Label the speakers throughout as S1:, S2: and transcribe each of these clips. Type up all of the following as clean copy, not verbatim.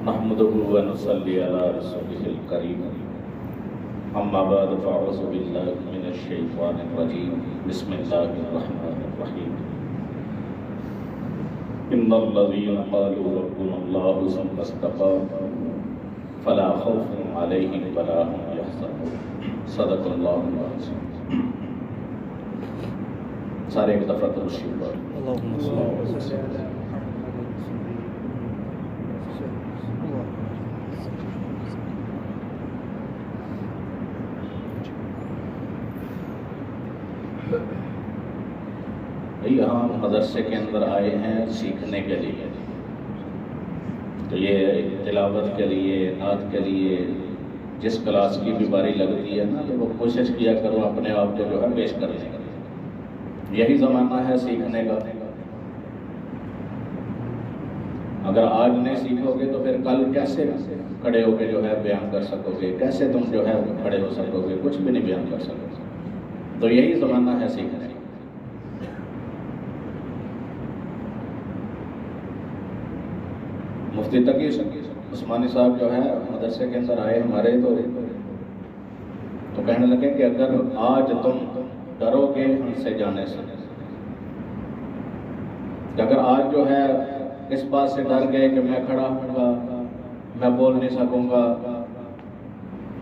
S1: نحمده ونصلي على رسوله الكريم اما بعد فاعوذ بالله من الشيطان الرجيم بسم الله الرحمن الرحيم ان الذين قالوا ربنا الله ثم استقاموا فلا خوف عليهم ولا هم يحزنون صدق الله العظيم. سارے ایک دفعہ تشریف پڑھیں.
S2: اللهم صل وسلم.
S1: یہاں مدرسے کے اندر آئے ہیں سیکھنے کے لیے، تو یہ تلاوت کے لیے، نعت کے لیے جس کلاس کی بھی باری لگتی ہے نا، تو وہ کوشش کیا کرو اپنے آپ کو جو ہے پیش کرنے کا. یہی زمانہ ہے سیکھنے کا. اگر آج نہیں سیکھو گے تو پھر کل کیسے کھڑے ہو کے جو ہے بیان کر سکو گے؟ کیسے تم جو ہے کھڑے ہو سکو گے؟ کچھ بھی نہیں بیان کر سکو گے. تو یہی زمانہ ہے سیکھنے کا. مفتی تقی عثمانی صاحب جو ہے مدرسے کے اندر آئے ہمارے، تو کہنے لگے کہ اگر آج تم ڈرو گے ہم سے جانے سے، کہ اگر آج جو ہے اس بات سے ڈر گئے کہ میں کھڑا ہوں گا، میں بول نہیں سکوں گا،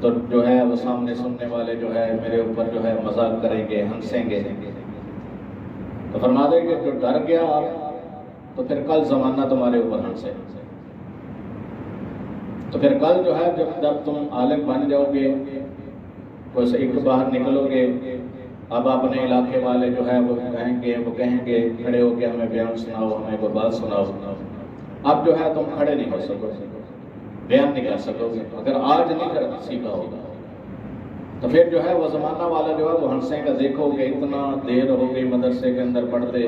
S1: تو جو ہے وہ سامنے سننے والے جو ہے میرے اوپر جو ہے مذاق کریں گے، ہنسیں گے. تو فرما دیں کہ جو ڈر گیا آپ، تو پھر کل زمانہ تمہارے اوپر ہنسے. تو پھر کل جو ہے جب تم عالم بن جاؤ گے، کوئی سے ایک باہر نکلو گے، اب اپنے علاقے والے جو ہے وہ کہیں گے کھڑے ہو کے ہمیں بیان سناؤ، ہمیں کوئی بات سناؤ. اب جو ہے تم کھڑے نہیں ہو سکو گے، بیان نہیں کر سکو گے اگر آج نہیں سیکھا ہوگا. تو پھر جو ہے وہ زمانہ والا جو ہے وہ ہنسیں گا. دیکھو کہ اتنا دیر ہو گئی مدرسے کے اندر پڑھتے،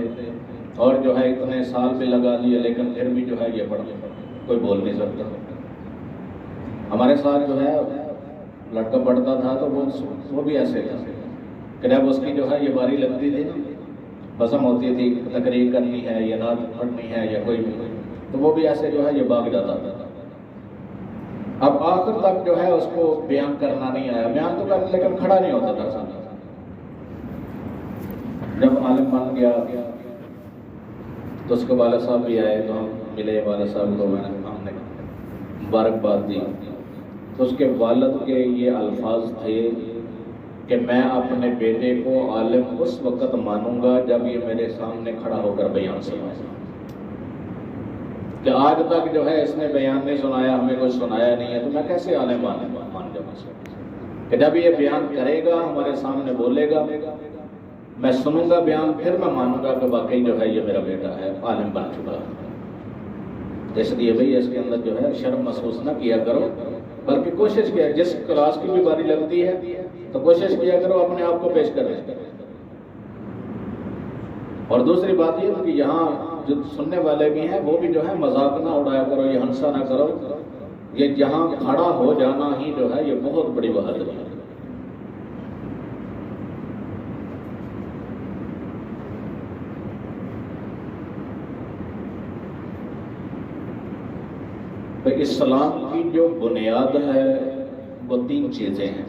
S1: اور جو ہے اتنے سال بھی لگا لیے، لیکن پھر بھی جو ہے یہ پڑھتے کوئی بول نہیں سکتا. ہمارے ساتھ جو ہے لڑکا پڑھتا تھا تو وہ بھی ایسے تھا کہ جب اس کی جو ہے یہ باری لگتی تھی نا، بزم ہوتی تھی، تقریر کرنی ہے یا نعت پڑھنی ہے یا کوئی بھی، تو وہ بھی ایسے جو ہے یہ بھاگ جاتا تھا. اب آخر تک جو ہے اس کو بیان کرنا نہیں آیا. بیان تو کر لیکن کھڑا نہیں ہوتا تھا. جب عالم بن گیا تو اس کے والد صاحب بھی آئے، تو ہم ملے والد صاحب کو، ہم نے مبارکباد دی. تو اس کے والد کے یہ الفاظ تھے کہ میں اپنے بیٹے کو عالم اس وقت مانوں گا جب یہ میرے سامنے کھڑا ہو کر بیان سنائے. کہ آج تک جو ہے اس نے بیان نہیں سنایا، ہمیں کچھ سنایا نہیں ہے، تو میں کیسے عالم مان جاؤں؟ کہ جب یہ بیان کرے گا، ہمارے سامنے بولے گا، میں سنوں گا بیان، پھر میں مانوں گا کہ واقعی جو ہے یہ میرا بیٹا ہے، عالم بن چکا ہے. اس لیے بھئی اس کے اندر جو ہے شرم محسوس نہ کیا کرو، بلکہ کوشش کیا، جس کلاس کی بھی باری لگتی ہے تو کوشش کیا کرو اپنے آپ کو پیش کرنے. اور دوسری بات یہ کہ یہاں جو سننے والے بھی ہیں وہ بھی جو ہے مذاق نہ اڑایا کرو، یہ ہنسا نہ کرو. یہ جہاں کھڑا ہو جانا ہی جو ہے یہ بہت بڑی بہادری ہے. اسلام کی جو بنیاد ہے وہ 3 چیزیں ہیں.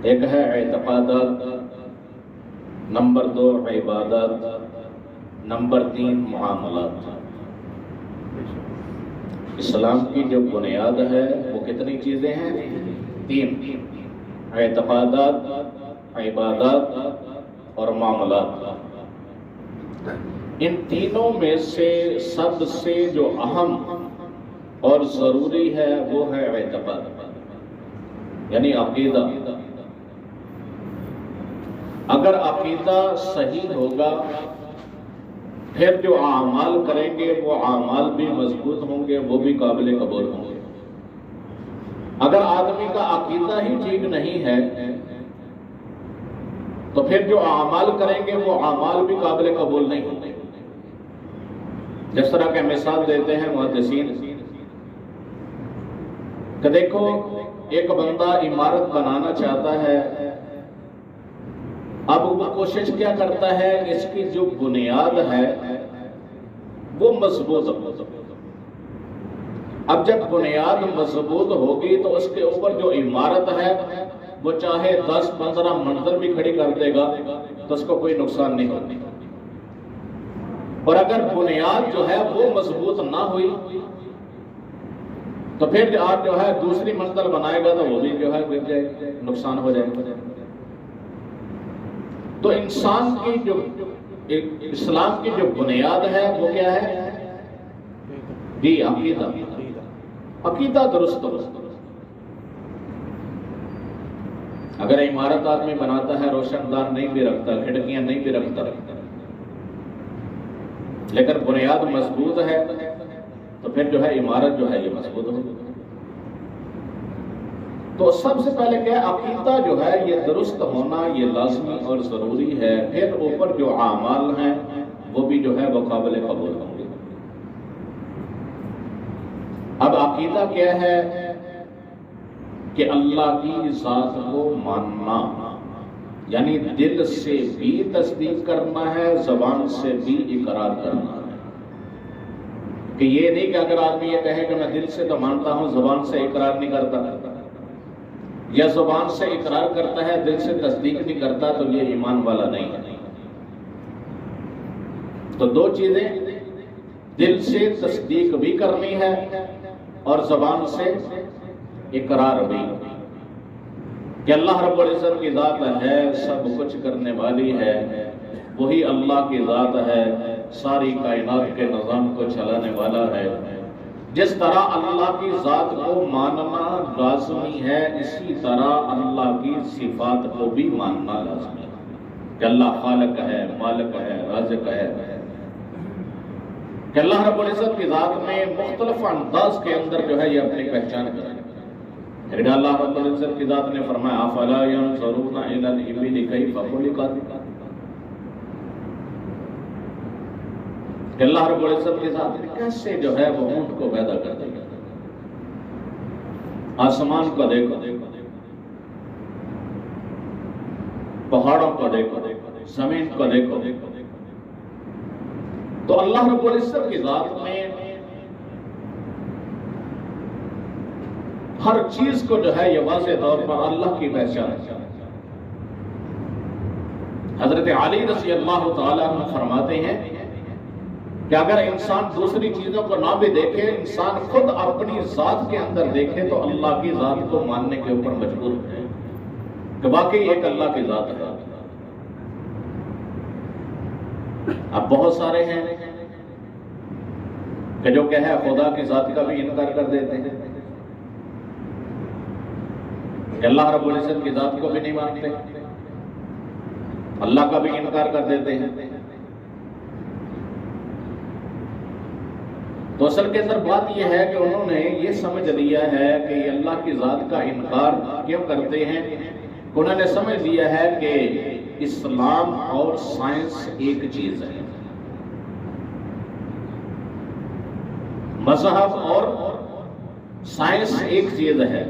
S1: ایک ہے اعتقادات، نمبر 2 عبادات، نمبر 3 معاملات. اسلام کی جو بنیاد ہے وہ کتنی چیزیں ہیں؟ 3: اعتقادات، عبادات اور معاملات. ان تینوں میں سے سب سے جو اہم اور ضروری ہے وہ ہے اعتقاد، یعنی عقیدہ. اگر عقیدہ صحیح ہوگا پھر جو اعمال کریں گے وہ اعمال بھی مضبوط ہوں گے، وہ بھی قابل قبول ہوں گے. اگر آدمی کا عقیدہ ہی ٹھیک نہیں ہے تو پھر جو اعمال کریں گے وہ اعمال بھی قابل قبول نہیں ہوں گے. جس طرح کے مثال دیتے ہیں محدثین کہ دیکھو ایک بندہ عمارت بنانا چاہتا ہے، اب وہ کوشش کیا کرتا ہے کہ اس کی جو بنیاد ہے وہ مضبوط ہو. اب جب بنیاد مضبوط ہوگی تو اس کے اوپر جو عمارت ہے وہ چاہے 10-15 منزل بھی کھڑی کر دے گا تو اس کو کوئی نقصان نہیں ہوگا. اور اگر بنیاد جو ہے وہ مضبوط نہ ہوئی تو پھر آپ جو ہے دوسری منزل بنائے گا تو وہ بھی جو ہے گر جائے گا، نقصان ہو جائے گا. تو انسان کی جو اسلام کی جو بنیاد ہے وہ کیا ہے؟ جی عقیدہ. عقیدہ درست. اگر عمارت آدمی بناتا ہے روشن دان نہیں بھی رکھتا، کھڑکیاں نہیں بھی رکھتا، لیکن بنیاد مضبوط ہے تو پھر جو ہے عمارت جو ہے یہ مضبوط ہوگی. تو سب سے پہلے کیا عقیدہ جو ہے یہ درست ہونا یہ لازمی اور ضروری ہے. پھر اوپر جو اعمال ہیں وہ بھی جو ہے وہ قابل قبول ہوں گے. اب عقیدہ کیا ہے کہ اللہ کی ذات کو ماننا، یعنی دل سے بھی تصدیق کرنا ہے، زبان سے بھی اقرار کرنا ہے. کہ یہ نہیں کہ اگر آدمی یہ کہے کہ میں دل سے تو مانتا ہوں زبان سے اقرار نہیں کرتا، یا زبان سے اقرار کرتا ہے دل سے تصدیق نہیں کرتا تو یہ ایمان والا نہیں ہے. تو دو چیزیں، دل سے تصدیق بھی کرنی ہے اور زبان سے اقرار بھی کہ اللہ رب العزت کی ذات ہے، سب کچھ کرنے والی ہے، وہی اللہ کی ذات ہے، ساری کائنات کے نظام کو چلانے والا ہے. جس طرح اللہ کی ذات کو ماننا لازمی ہے اسی طرح اللہ کی صفات کو بھی ماننا لازمی ہے کہ اللہ خالق ہے، مالک ہے، رازق ہے. کہ اللہ رب العزت کی ذات میں مختلف انداز کے اندر جو ہے یہ اپنی پہچان کریں. پھر اللہ رب العزت کی ذات نے فرمایا افلا ينظرون الى الابل كيف خلقت، کہ اللہ رب العزت کی ذات نے کیسے جو ہے وہ اونٹ کو پیدا کر دیا. آسمان کو دیکھو، پہاڑوں کو دیکھو، زمین کو دیکھو. تو اللہ رب العزت کی ذات میں ہر چیز کو جو ہے یہ واضح طور پر اللہ کی پہچان ہے. حضرت علی رضی اللہ تعالیٰ عنہ فرماتے ہیں کہ اگر انسان دوسری چیزوں کو نہ بھی دیکھے، انسان خود اپنی ذات کے اندر دیکھے تو اللہ کی ذات کو ماننے کے اوپر مجبور ہے کہ واقعی ایک اللہ کی ذات ہے. اب بہت سارے ہیں کہ جو کہ ہے خدا کی ذات کا بھی انکار کر دیتے ہیں کہ اللہ رب العزت کی ذات کو بھی نہیں مانتے، اللہ کا بھی انکار کر دیتے ہیں. تو اصل کے اندر بات یہ ہے کہ انہوں نے یہ سمجھ لیا ہے کہ یہ اللہ کی ذات کا انکار کیوں کرتے ہیں. انہوں نے سمجھ لیا ہے کہ اسلام اور سائنس ایک چیز ہے، مذہب اور سائنس ایک چیز ہے.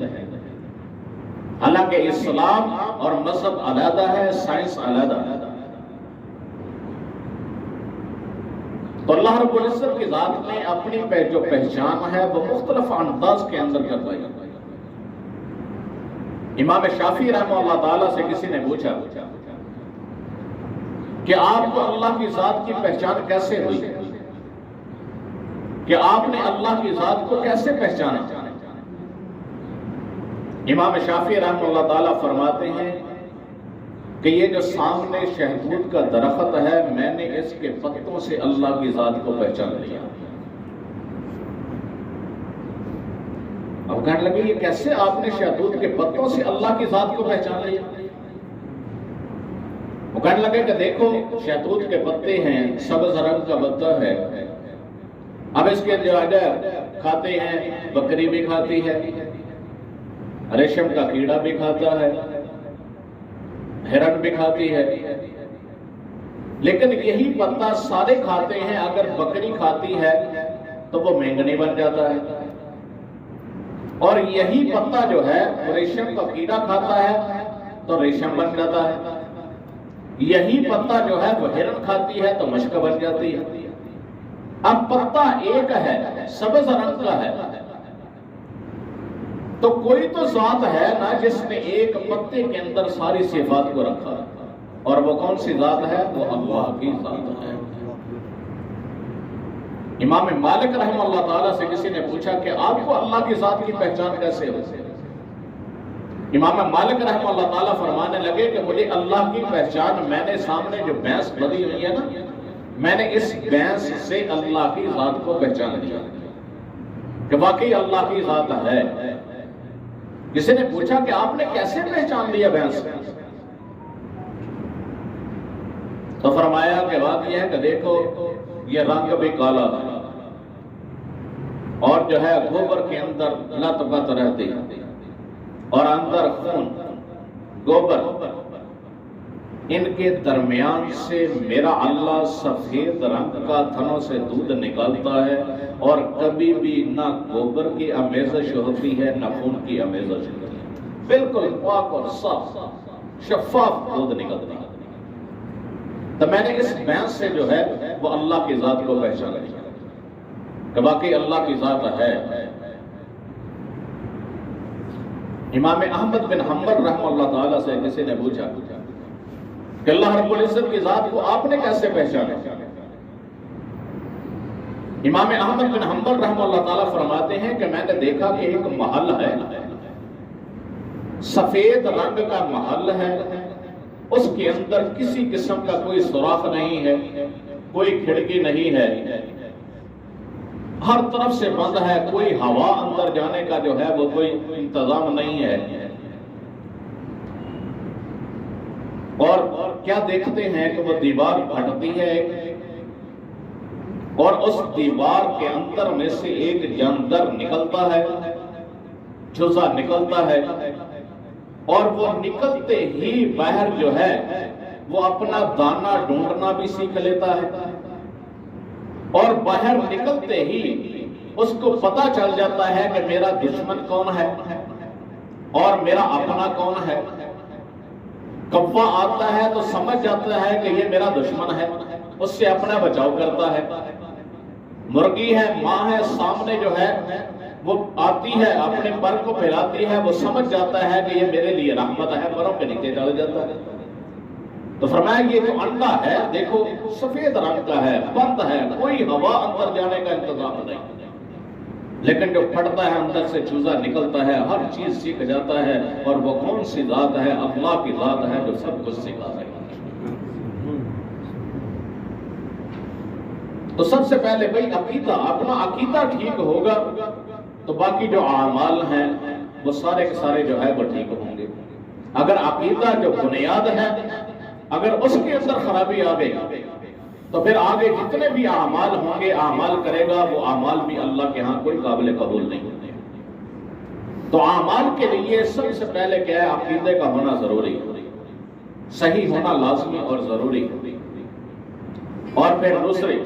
S1: حالانکہ اسلام اور مذہب علیحدہ ہے، سائنس علیحدہ ہے. تو اللہ رب العزت کی ذات نے اپنی جو پہچان ہے وہ مختلف انداز کے اندر کروائی. امام شافعی رحمہ اللہ تعالیٰ سے کسی نے پوچھا کہ آپ کو اللہ کی ذات کی پہچان کیسے ہوئی، کہ آپ نے اللہ کی ذات کو کیسے پہچانا. امام شافعی رحمہ اللہ تعالیٰ فرماتے ہیں کہ یہ جو سامنے شہتوت کا درخت ہے میں نے اس کے پتوں سے اللہ کی ذات کو پہچان لیا. اب کہنے لگے یہ کیسے آپ نے شہتوت کے پتوں سے اللہ کی ذات کو پہچان لیا. وہ کہنے لگے کہ دیکھو شہتوت کے پتے ہیں، سبز رنگ کا پتا ہے، اب اس کے جو کھاتے ہیں، بکری بھی کھاتی ہے، ریشم کا کیڑا بھی کھاتا ہے، ہرن بھی کھاتی ہے، لیکن یہی پتا سارے کھاتے ہیں. اگر بکری کھاتی ہے تو وہ مینگنی بن جاتا ہے، اور یہی پتا جو ہے ریشم کا کیڑا کھاتا ہے تو ریشم بن جاتا ہے. یہی پتا جو ہے وہ ہرن کھاتی ہے تو مشک بن جاتی ہے. اب پتا ایک ہے، سبز رنگ کا ہے، تو کوئی تو ذات ہے نا جس نے ایک پتے کے اندر ساری صفات کو رکھا، اور وہ کون سی ذات ہے؟ وہ اللہ کی ذات ہے۔ امام مالک رحمہ اللہ تعالیٰ سے کسی نے پوچھا کہ آپ کو اللہ کی ذات کی پہچان کیسے ہو؟ امام مالک رحمہ اللہ تعالیٰ فرمانے لگے کہ مجھے اللہ کی پہچان، میں نے سامنے جو بھینس بندھی ہوئی ہے نا، میں نے اس بھینس سے اللہ کی ذات کو پہچان لیا کہ واقعی اللہ کی ذات ہے۔ کسی نے پوچھا کہ آپ نے کیسے پہچان لیا بھینس؟ تو فرمایا کہ بات یہ ہے کہ دیکھو یہ رنگ بھی کالا اور جو ہے گوبر کے اندر لت پت رہتی اور اندر خون، گوبر، ان کے درمیان سے میرا اللہ سفید رنگ کا تھنوں سے دودھ نکالتا ہے، اور کبھی بھی نہ گوبر کی آمیزش ہوتی ہے نہ خون کی آمیزش ہوتی ہے، بالکل پاک اور صاف شفاف دودھ نکلتا ہے۔ تو میں نے اس بھینس سے جو ہے وہ اللہ کی ذات کو پہچان لیا کہ واقعی اللہ کی ذات ہے۔ امام احمد بن حنبل رحمہ اللہ تعالیٰ سے کسی نے پوچھا کہ اللہ رب العزت کی ذات کو آپ نے کیسے پہچانا؟ امام احمد بن حنبل رحمہ اللہ تعالیٰ فرماتے ہیں کہ میں نے دیکھا کہ ایک محل ہے، سفید رنگ کا محل ہے، اس کے اندر کسی قسم کا کوئی سوراخ نہیں ہے، کوئی کھڑکی نہیں ہے، ہر طرف سے بند ہے، کوئی ہوا اندر جانے کا جو ہے وہ کوئی انتظام نہیں ہے۔ اور کیا دیکھتے ہیں کہ وہ دیوار پھٹتی ہے اور اس دیوار کے اندر میں سے ایک جاندر نکلتا ہے، جزا نکلتا ہے، اور وہ نکلتے ہی باہر جو ہے وہ اپنا دانہ ڈھونڈنا بھی سیکھ لیتا ہے، اور باہر نکلتے ہی اس کو پتا چل جاتا ہے کہ میرا دشمن کون ہے اور میرا اپنا کون ہے۔ کوا آتا ہے تو سمجھ جاتا ہے کہ یہ میرا دشمن ہے، اس سے اپنا بچاؤ کرتا ہے۔ مرغی ہے، ماں ہے، سامنے جو ہے وہ آتی ہے، اپنے پر کو پھیلاتی ہے، وہ سمجھ جاتا ہے کہ یہ میرے لیے رحمت ہے، پروں کے نیچے ڈال جاتا ہے۔ تو فرمایا یہ جو انڈا ہے دیکھو سفید رنگ کا ہے، بند ہے، کوئی ہوا اندر جانے کا انتظام نہیں، لیکن جو پھٹتا ہے اندر سے چوزا نکلتا ہے، ہر چیز سیکھ جاتا ہے، اور وہ کون سی ذات ہے؟ اللہ کی ذات ہے جو سب کچھ سکھا رہی ہے۔ تو سب سے پہلے بھائی عقیدہ، اپنا عقیدہ ٹھیک ہوگا تو باقی جو اعمال ہیں وہ سارے کے سارے جو ہے وہ ٹھیک ہوں گے۔ اگر عقیدہ جو بنیاد ہے اگر اس کے اندر خرابی آ گئی تو پھر آگے جتنے بھی اعمال ہوں گے، اعمال کرے گا، وہ اعمال بھی اللہ کے ہاں کوئی قابل قبول نہیں ہوتے۔ تو اعمال کے لیے سب سے پہلے کیا ہے؟ عقیدے کا ہونا ضروری، صحیح ہونا لازمی اور ضروری، اور پھر دوسری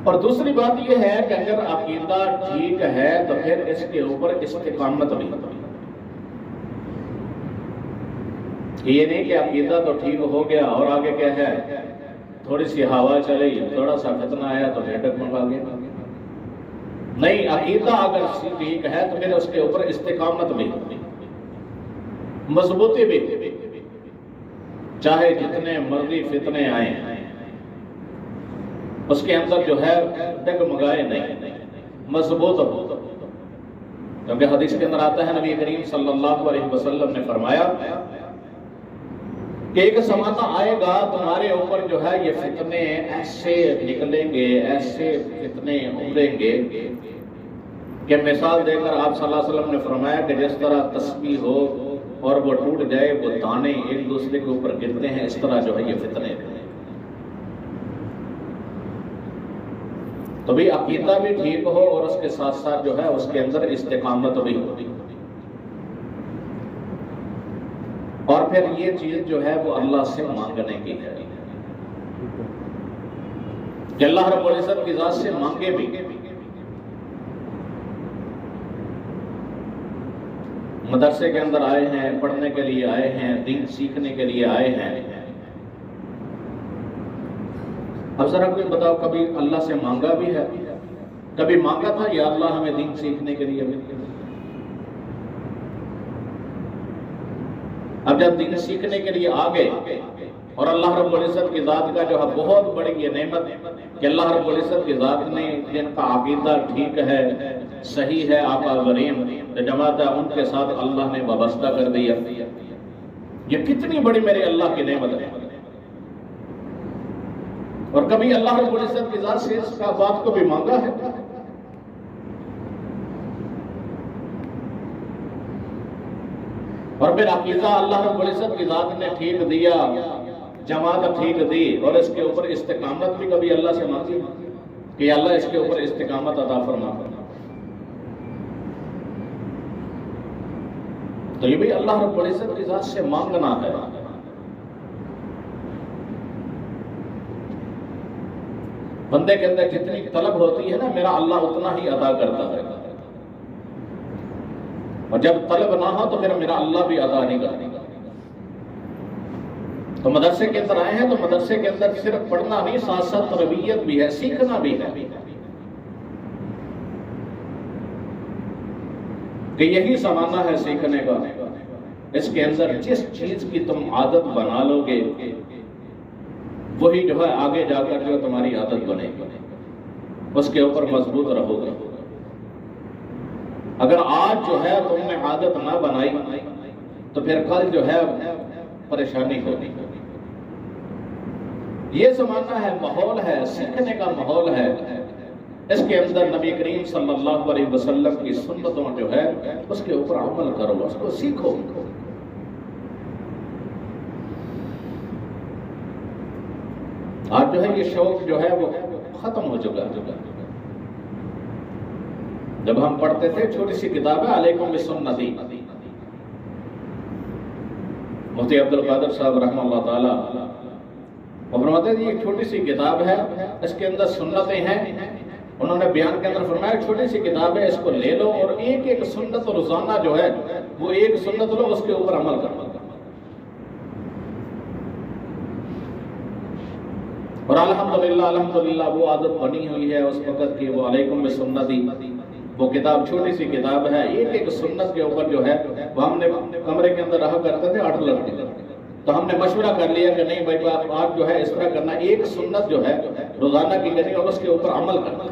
S1: اور دوسری بات یہ ہے کہ اگر عقیدہ ٹھیک ہے تو پھر اس کے اوپر استقامت بھی، یہ نہیں کہ عقیدہ تو ٹھیک ہو گیا اور آگے کیا ہے تھوڑی سی ہوا چلی، تھوڑا سا فتنہ آیا تو جھٹک منگا گیا۔ نہیں، عقیدہ اگر ٹھیک ہے تو پھر اس کے اوپر استقامت بھی، مضبوطی بھی، چاہے جتنے مرضی فتنے آئیں اس کے اندر جو ہے ڈگمگائے نہیں، مضبوط ہو۔ کیونکہ حدیث کے اندر آتا ہے نبی کریم صلی اللہ علیہ وسلم نے فرمایا کہ ایک زمانہ آئے گا تمہارے اوپر جو ہے یہ فتنے ایسے نکلیں گے، ایسے فتنے ابھریں گے کہ مثال دے کر آپ صلی اللہ علیہ وسلم نے فرمایا کہ جس طرح تسبیح ہو اور وہ ٹوٹ جائے، وہ دانے ایک دوسرے کے اوپر گرتے ہیں، اس طرح جو ہے یہ فتنے ہیں۔ تو بھی عقیدہ بھی ٹھیک ہو اور اس کے ساتھ ساتھ جو ہے اس کے اندر استقامت بھی ہو، اور پھر یہ چیز جو ہے وہ اللہ سے مانگنے کی ہے کہ اللہ رب العزت کی ذات سے مانگے بھی مدرسے کے اندر آئے ہیں، پڑھنے کے لیے آئے ہیں، دین سیکھنے کے لیے آئے ہیں۔ اب ذرا کوئی بتاؤ، کبھی اللہ سے مانگا بھی ہے؟ کبھی مانگا تھا یا اللہ ہمیں دین سیکھنے کے لیے؟ اب جب دین سیکھنے کے لیے آ گئے اور اللہ رب العزت کی ذات کا جو ہے بہت بڑی یہ نعمت کہ اللہ رب العزت کی ذات نے جن کا عقیدہ ٹھیک ہے، صحیح ہے، آقا کریم جو جماعت ہے ان کے ساتھ اللہ نے وابستہ کر دیا، یہ کتنی بڑی میرے اللہ کی نعمت ہے۔ اور کبھی اللہ رب العزت کی ذات سے اس کا بات کو بھی مانگا ہے؟ اور پھر عقیدہ اللہ رب العزت کی ذات نے ٹھیک دیا، جماعت ٹھیک دی، اور اس کے اوپر استقامت بھی کبھی اللہ سے مانگی کہ اللہ اس کے اوپر استقامت عطا فرما۔ تو یہ بھی اللہ رب العزت کی ذات سے مانگنا ہے۔ بندے کے اندر جتنی طلب ہوتی ہے نا، میرا اللہ اتنا ہی عطا کرتا ہے، اور جب طلب نہ ہو تو پھر میرا اللہ بھی عطا نہیں کرتا۔ تو مدرسے کے اندر آئے ہیں تو مدرسے کے اندر صرف پڑھنا نہیں، ساتھ ساتھ تربیت بھی ہے، سیکھنا بھی ہے کہ یہی زمانہ ہے سیکھنے کا۔ اس کے اندر جس چیز کی تم عادت بنا لو گے وہی جو ہے آگے جا کر جو تمہاری عادت بنے گی، اس کے اوپر مضبوط رہو گے۔ اگر آج جو ہے تم نے عادت نہ بنائی تو پھر کل جو ہے پریشانی ہوگی۔ یہ زمانہ ہے، ماحول ہے، سیکھنے کا ماحول ہے۔ اس کے اندر نبی کریم صلی اللہ علیہ وسلم کی سنتوں جو ہے اس کے اوپر عمل کرو، اس کو سیکھو۔ آج جو ہے یہ شوق جو ہے وہ ختم ہو چکا ہے۔ جب ہم پڑھتے تھے چھوٹی سی کتاب ہے علیکم بسنتی، مفتی عبد القادر صاحب رحمہ اللہ تعالی وہ فرماتے ہیں یہ چھوٹی سی کتاب ہے، اس کے اندر سنتیں ہیں۔ انہوں نے بیان کے اندر فرمایا چھوٹی سی کتاب ہے، اس کو لے لو اور ایک ایک سنت روزانہ جو ہے وہ ایک سنت لو، اس کے اوپر عمل کرو۔ اور الحمدللہ وہ عادت بنی ہوئی ہے اس وقت کی، وہ علیکم بسنتی وہ کتاب چھوٹی سی کتاب ہے، ایک ایک سنت کے اوپر جو ہے وہ ہم نے کمرے کے اندر رہا کرتے تھے 8 لڑکے، تو ہم نے مشورہ کر لیا کہ نہیں بھائی آپ جو ہے اس طرح کرنا، ایک سنت جو ہے روزانہ کی کرنی اور اس کے اوپر عمل کرنا۔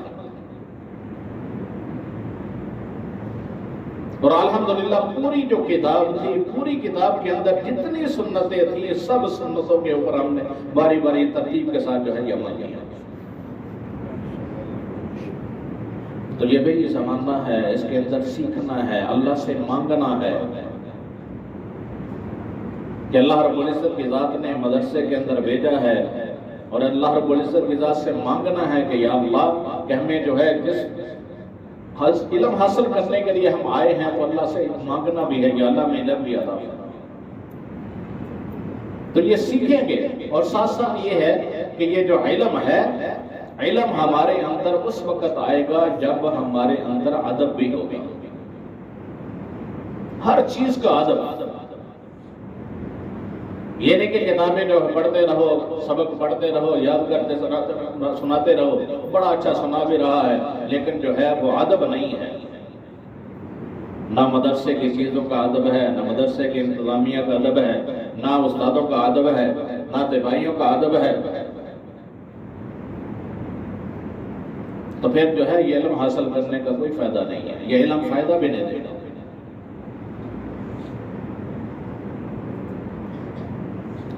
S1: اور الحمدللہ پوری جو کتاب تھی، پوری کتاب کے اندر جتنی سنتیں تھیں سب سنتوں کے اوپر ہم نے باری باری ترتیب کے ساتھ جو ہے یہ عمل کیا۔ تو یہ بھی زمانہ ہے، اس کے اندر سیکھنا ہے، اللہ سے مانگنا ہے کہ اللہ رب العزت کی ذات نے مدرسے کے اندر بھیجا ہے، اور اللہ رب العزت کی ذات سے مانگنا ہے کہ یا اللہ کہ ہمیں جو ہے جس علم حاصل کرنے کے لیے ہم آئے ہیں تو اللہ سے مانگنا بھی ہے کہ اللہ میں علم بھی عطا فرما۔ تو یہ سیکھیں گے، اور ساتھ ساتھ یہ ہے کہ یہ جو علم ہے، علم ہمارے اندر اس وقت آئے گا جب ہمارے اندر ادب بھی ہوگا، ہر چیز کا ادب۔ یہ نہیں کہ کتابیں جو پڑھتے رہو، سبق پڑھتے رہو، یاد کرتے سناتے رہو، بڑا اچھا سنا بھی رہا ہے لیکن جو ہے وہ ادب نہیں ہے۔ نہ مدرسے کی چیزوں کا ادب ہے، نہ مدرسے کی انتظامیہ کا ادب ہے، نہ استادوں کا ادب ہے، نہ دبائیوں کا ادب ہے۔ تو پھر جو ہے یہ علم حاصل کرنے کا کوئی فائدہ نہیں ہے، یہ علم فائدہ بھی نہیں دے گا۔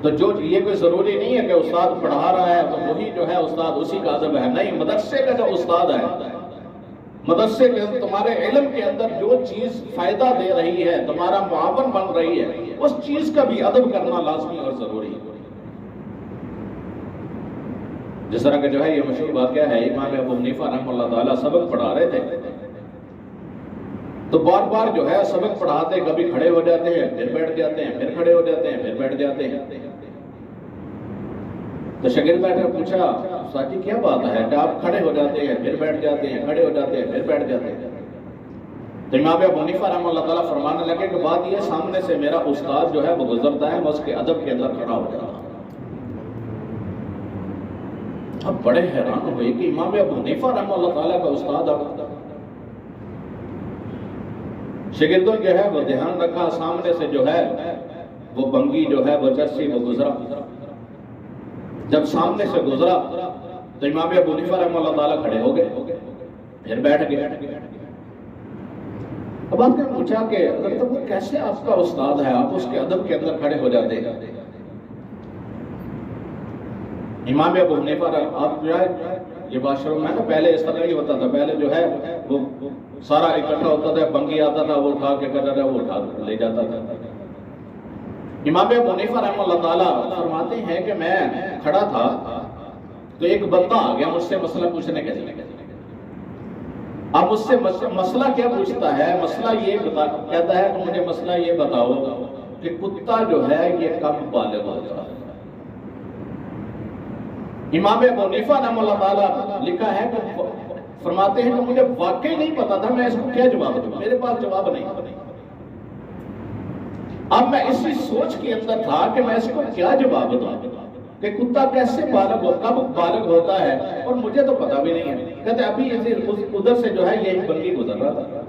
S1: تو جو یہ کوئی ضروری نہیں ہے کہ استاد پڑھا رہا ہے تو وہی جو ہے استاد اسی کا ادب ہے، نہیں، مدرسے کا جو استاد ہے، مدرسے کے تمہارے علم کے اندر جو چیز فائدہ دے رہی ہے، تمہارا معاون بن رہی ہے، اس چیز کا بھی ادب کرنا لازمی اور ضروری ہے۔ جس طرح کہ جو ہے یہ مشہور واقعہ ہے، امام ابو حنیفہ رحمہ اللہ تعالیٰ سبق پڑھا رہے تھے تو بار بار جو ہے سبق پڑھاتے، کبھی کھڑے ہو جاتے ہیں پھر بیٹھ جاتے ہیں، پھر کھڑے ہو جاتے ہیں پھر بیٹھ جاتے ہیں۔ تو شاگرد بیٹھے پوچھا استاد جی کیا بات ہے کہ آپ کھڑے ہو جاتے ہیں پھر بیٹھ جاتے ہیں، کھڑے ہو جاتے ہیں پھر بیٹھ جاتے ہیں؟ تو امام ابو حنیفہ رحمہ اللہ تعالیٰ فرمانے لگے کہ بات یہ سامنے سے میرا استاد جو ہے وہ گزرتا ہے، میں اس کے ادب کے اندر کھڑا ہو جاتا ہوں۔ اب بڑے حیران ہوئے کہ امام ابو حنیفہ رحمہ اللہ تعالیٰ کا استاد اب شاگردوں جو ہے وہ دھیان رکھا، سامنے سے جو ہے وہ بنگی جو ہے وہ چرسی وہ گزرا۔ جب سامنے سے گزرا تو امام ابو حنیفہ رحمہ اللہ تعالیٰ کھڑے ہو گئے، پھر بیٹھ گئے۔ اب آپ نے پوچھا کہ اگر وہ کیسے آپ کا استاد ہے، آپ اس کے ادب کے اندر کھڑے ہو جاتے ہیں؟ امام ابو حنیفہ آپ جو ہے یہ بات شروع میں نا پہلے اس طرح ہی ہوتا تھا، پہلے جو ہے وہ سارا اکٹھا ہوتا تھا، بنگی آتا تھا، وہ اٹھا کے کرتا تھا، وہ اٹھا لے جاتا تھا۔ امام ابو حنیفہ رحمہ اللہ تعالیٰ فرماتے ہیں کہ میں کھڑا تھا تو ایک بندہ آ گیا مجھ سے مسئلہ پوچھنے کے لیے۔ اب مجھ سے مسئلہ کیا پوچھتا ہے؟ مسئلہ یہ کہتا ہے کہ مجھے مسئلہ یہ بتاؤ کہ کتا جو ہے یہ کب بالغ ہوتا ہے؟ امام ابو حنیفہ رحمہ اللہ تعالیٰ لکھا ہے کہ فرماتے ہیں کہ مجھے واقعی نہیں پتا تھا میں اس کو کیا جواب دوں، میرے پاس جواب نہیں۔ اب میں اسی سوچ کے اندر تھا کہ میں اس کو کیا جواب دوں کہ کتا کیسے بالغ ہو، کب بالغ ہوتا ہے، اور مجھے تو پتا بھی نہیں ہے۔ کہتے ابھی ادھر سے جو ہے یہ بنگی گزر رہا تھا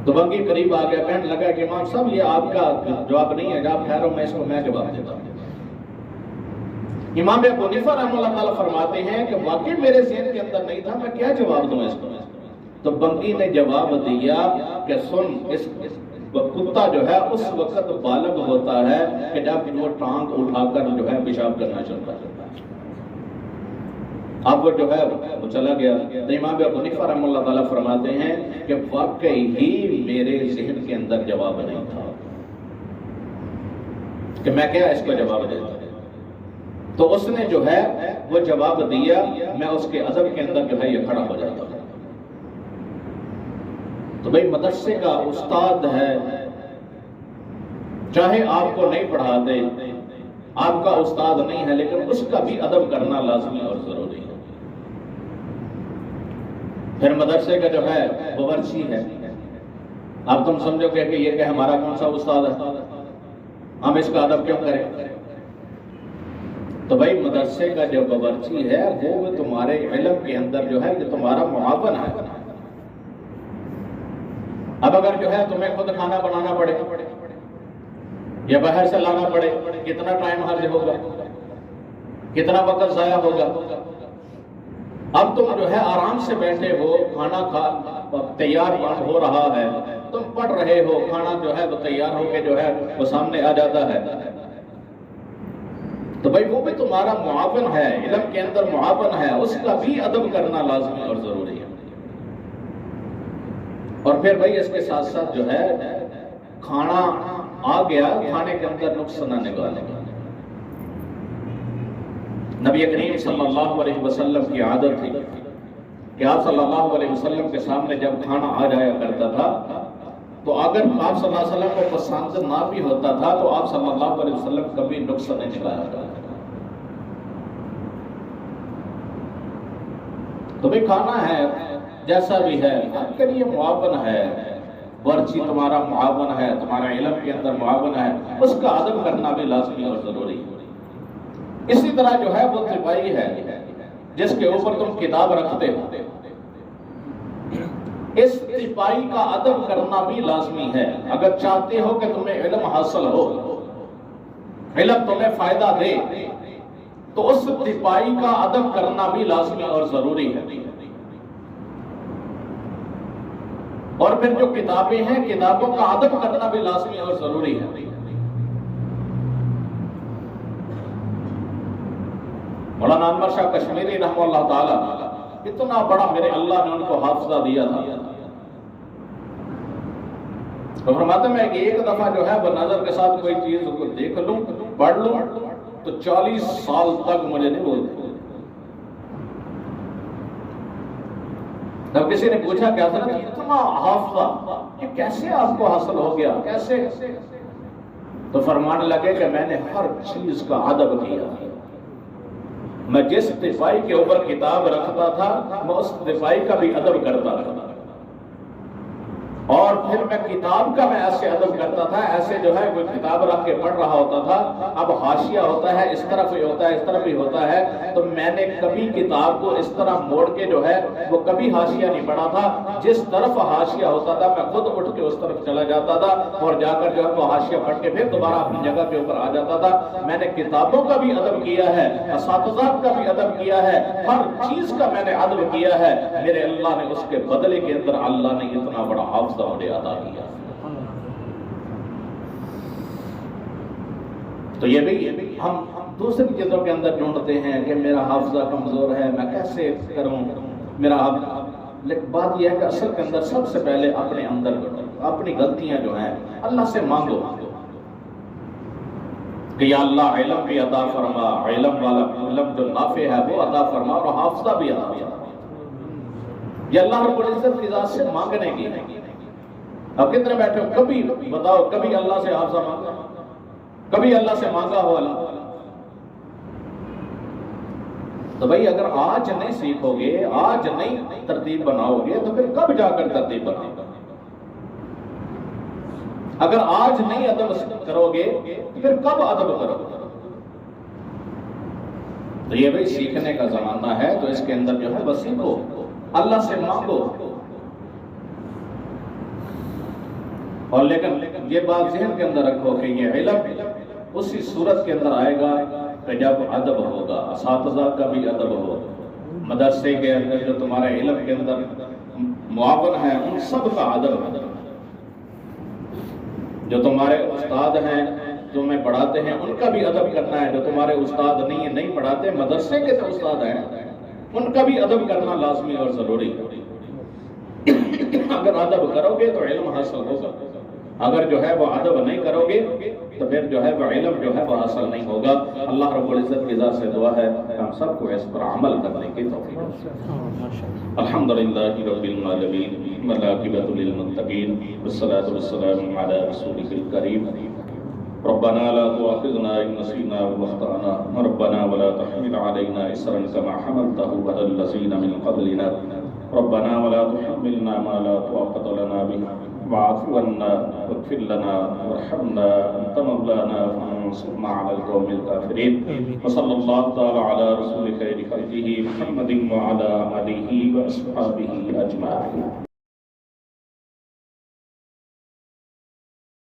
S1: تو بنگی قریب آ گیا، کہنے لگا کہ امام صاحب یہ آپ کا جواب نہیں ہے، آپ ٹھہرو میں اس کو میں جواب دیتا ہوں۔ امام ابو حنیفہ رحمہ اللہ تعالیٰ فرماتے ہیں کہ واقعی میرے ذہن کے اندر نہیں تھا میں کیا جواب دوں اس کو۔ تو بنگی نے جواب دیا کہ سن، اس کتا جو ہے اس وقت بالغ ہوتا ہے کہ جب وہ ٹانگ اٹھا کر جو ہے پیشاب کرنا چاہتا ہے۔ اب وہ جو ہے وہ چلا گیا۔ تو امام ابو حنیفہ رحمہ اللہ تعالیٰ فرماتے ہیں کہ واقعی ہی میرے ذہن کے اندر جواب نہیں تھا کہ میں کیا اس کو جواب دیتا۔ تو اس نے جو ہے وہ جواب دیا، میں اس کے ادب کے اندر جو ہے یہ کھڑا ہو جاتا ہوں۔ تو بھئی مدرسے کا استاد ہے، چاہے آپ کو نہیں پڑھاتے، آپ کا استاد نہیں ہے، لیکن اس کا بھی ادب کرنا لازمی اور ضروری ہے۔ پھر مدرسے کا جو ہے وہ ورچی ہے۔ اب تم سمجھو گے کہ یہ کہ ہمارا کون سا استاد ہے، ہم اس کا ادب کیوں کریں؟ تو بھائی مدرسے کا جو باورچی ہے وہ تمہارے علم کے اندر جو ہے یہ تمہارا معاون ہے۔ اب اگر جو ہے تمہیں خود کھانا بنانا پڑے یا باہر سے لانا پڑے، کتنا ٹائم خرچ ہوگا، کتنا وقت ضائع ہوگا۔ اب تم جو ہے آرام سے بیٹھے ہو، کھانا تیار ہو رہا ہے، تم پڑھ رہے ہو، کھانا جو ہے وہ تیار ہو کے جو ہے وہ سامنے آ جاتا ہے، تو بھائی وہ بھی تمہارا معاون ہے، علم کے اندر معاون ہے، اس کا بھی ادب کرنا لازمی اور ضروری ہے۔ اور پھر بھائی اس کے ساتھ ساتھ جو ہے کھانا آ گیا، کھانے کے اندر نقص نہ نکالے گا۔ نبی کریم صلی اللہ علیہ وسلم کی عادت تھی کہ آپ صلی اللہ علیہ وسلم کے سامنے جب کھانا آ جایا کرتا تھا تو اگر آپ صلی اللہ علیہ وسلم کو پسند نہ بھی ہوتا تھا تو آپ صلی اللہ علیہ وسلم کبھی نقص نہیں نکالا تھا۔ تو بھی کھانا ہے جیسا بھی ہے آپ کے لیے معاون ہے، ورچی تمہارا معاون ہے، تمہارا علم کے اندر معاون ہے، اس کا ادب کرنا بھی لازمی اور ضروری ہے۔ اسی طرح جو ہے وہ طبائی ہے جس کے اوپر تم کتاب رکھتے ہو، اس طبائی کا ادب کرنا بھی لازمی ہے۔ اگر چاہتے ہو کہ تمہیں علم حاصل ہو، علم تمہیں فائدہ دے، تو اس طبائی کا ادب کرنا بھی لازمی اور ضروری ہے۔ اور پھر جو کتابیں ہیں، کتابوں کا ادب کرنا بھی لازمی اور ضروری ہے۔ مولانا انور شاہ کشمیری رحمہ اللہ تعالی، اتنا بڑا میرے اللہ نے ان کو حافظہ دیا تھا، تو فرماتے ہیں کہ ایک دفعہ جو ہے وہ نظر کے ساتھ کوئی چیز کو دیکھ لوں، پڑھ لوں، تو 40 سال تک مجھے نہیں بولتے۔ جب کسی نے پوچھا کہ حضرت اتنا حافظہ یہ کیسے آپ کو حاصل ہو گیا، کیسے؟ تو فرمانے لگے کہ میں نے ہر چیز کا ادب کیا، میں جس دفاعی کے اوپر کتاب رکھتا تھا میں اس دفاعی کا بھی ادب کرتا تھا۔ اور پھر میں کتاب کا میں ایسے ادب کرتا تھا، ایسے جو ہے کوئی کتاب رکھ کے پڑھ رہا ہوتا تھا، اب حاشیہ ہوتا ہے اس طرف ہی ہوتا ہے اس طرف ہی ہوتا ہے، تو میں نے کبھی کتاب کو اس طرح موڑ کے جو ہے وہ کبھی حاشیہ نہیں پڑھا تھا، جس طرف حاشیہ ہوتا تھا میں خود اٹھ کے اس طرف چلا جاتا تھا اور جا کر جو ہے وہ حاشیہ پڑھ کے پھر دوبارہ اپنی جگہ کے اوپر آ جاتا تھا۔ میں نے کتابوں کا بھی ادب کیا ہے، اساتذہ کا بھی ادب کیا ہے، ہر چیز کا میں نے ادب کیا ہے، میرے اللہ نے اس کے بدلے کے اندر اللہ نے اتنا بڑا حافظہ مجھے عطا کیا۔ تو یہ بھی ہم دوسری چیزوں کے اندر ڈھونڈتے ہیں کہ میرا حافظہ کمزور ہے، میں کیسے کروں میرا حافظہ، لیکن بات یہ ہے کہ اصل کے اندر سب سے پہلے اپنے اندر اپنی غلطیاں جو ہیں اللہ سے مانگو کہ یا اللہ علم بھی عطا فرما، علم والا علم جو نافع ہے وہ عطا فرما اور حافظہ بھی عطا فرما۔ یہ اللہ رب العزت کی ذات سے مانگنے کی ہے۔ اب کتنے بیٹھے ہو کبھی بتاؤ کبھی اللہ سے حافظہ مانگا، کبھی اللہ سے مانگا ہو اللہ؟ تو بھائی اگر آج نہیں سیکھو گے، آج نہیں ترتیب بناؤ گے تو پھر کب جا کر ترتیب بناؤ گے؟ اگر آج نہیں ادب کرو گے تو پھر کب ادب کرو گے؟ تو یہ بھائی سیکھنے کا زمانہ ہے، تو اس کے اندر جو ہے بس سیکھو، اللہ سے مانگو۔ اور لیکن یہ بات ذہن کے اندر رکھو کہ یہ علم اسی صورت کے اندر آئے گا کہ جب ادب ہوگا، اساتذہ کا بھی ادب ہو، مدرسے کے اندر جو تمہارے علم کے اندر معاون ہیں ان سب کا ادب ہے، جو تمہارے استاد ہیں تمہیں پڑھاتے ہیں ان کا بھی ادب کرنا ہے، جو تمہارے استاد نہیں پڑھاتے مدرسے کے جو استاد ہیں ان کا بھی ادب کرنا لازمی اور ضروری ہے۔ اگر ادب کرو گے تو علم حاصل ہوگا، اگر جو ہے وہ ادب نہیں کرو گے تو پھر جو ہے وہ علم جو ہے وہ حاصل نہیں ہوگا۔ اللہ رب العزت کی ذات سے دعا ہے کہ ہم سب کو اس پر عمل کرنے کی توفیق۔ الحمدللہ رب العالمین والعاقبۃ للمتقین والصلاۃ والسلام علی رسولہ الکریم۔ ربنا لا تؤاخذنا إن نسينا واخطأنا ربنا ولا تحمل علينا إصرا كما حملته على الذين من قبلنا ربنا ولا تحملنا ما لا طاقة لنا به واعف عنا واغفر لنا وارحمنا أنت مولانا فانصرنا على القوم الكافرين وصلى الله تعالى على رسول خير خلقه محمد وعلى آله وأصحابه أجمعين۔